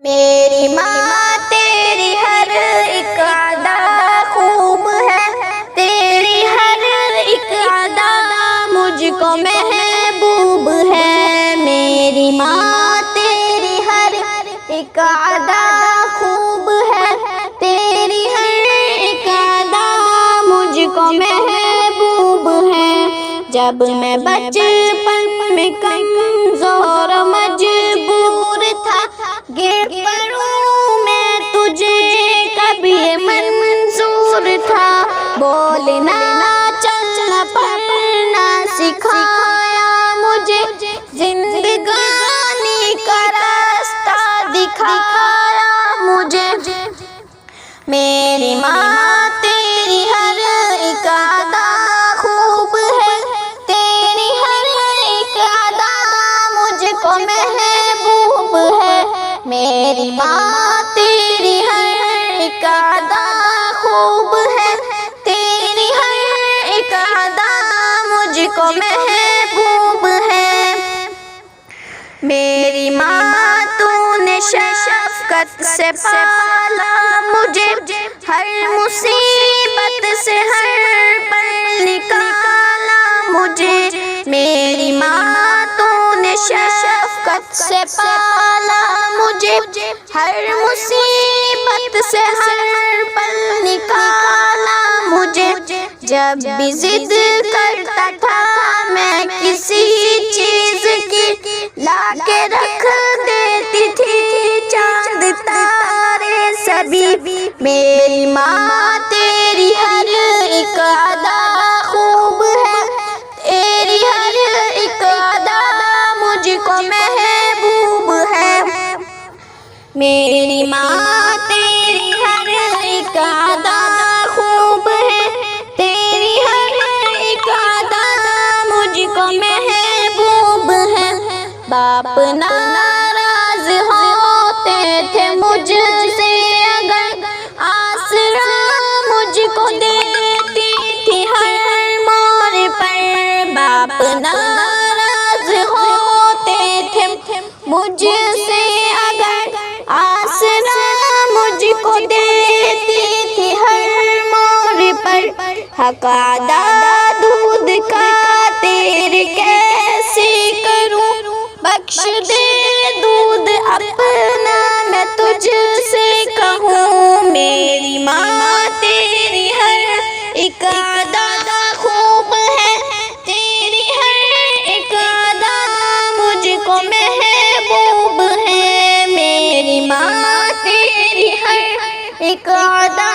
میری ماں تیری ہر ایک ادا خوب ہے، تیری ہر ایک ادا مجھ کو محبوب ہے۔ میری ماں تیری ہر ایک ادا خوب ہے، تیری ہر ایک ادا مجھ کو محبوب ہے۔ جب میں بچپن میں کمزور مجبور تھا، گر پڑوں میں تجھے کب یہ منظور تھا؟ بولنا چلنا پڑھنا سکھایا مجھے، زندگانی کا راستہ دکھایا مجھے۔ میری ماں تیری ہر ایک ادا خوب ہے، تیری ہر ایک ادا مجھ کو محبوب ہے۔ میری ماں تیری ہر ایک ادا خوب ہے، تیری ہر ایک ادا مجھ کو محبوب ہے۔ میری ماں تو نے شفقت سے پالا مجھے، ہر مصیبت سے ہر پل نکالا مجھے۔ میری ماں تو نے شفقت سے پالا مجھے، ہر مصیبت سے ہر پل نکالا مجھے۔ جب بھی ضد کرتا تھا میں کسی چیز کی، لا کے رکھ دیتی تھی چاند تارے سبھی۔ میری ماں تیری ہر ایک ادا خوب ہے، تیری ہر ایک ادا مجھ کو محبوب ہے۔ میری ماں تیری ہر ایک ادا خوب ہے، تیری ہر ایک ادا مجھ کو محبوب ہے۔ باپ ناراض ہوتے تھے مجھ سے اگر، آسرا مجھ کو دیتی تھی ہر موڑ پر۔ باپ ناراض ہوتے تھے مجھ سے اگر، آسرا مجھ کو دیتی تھی ہر موڑ پر۔ حق ادا دودھ کا تیرے کیسے کروں، بخش دے دودھ اپنا میں تجھ سے کہوں۔ میری ماں تیری ہر ایک ادا خوب ہے، تیری ہر ایک ادا مجھ کو محبوب ہے۔ میری ماں تیری ہر ایک ادا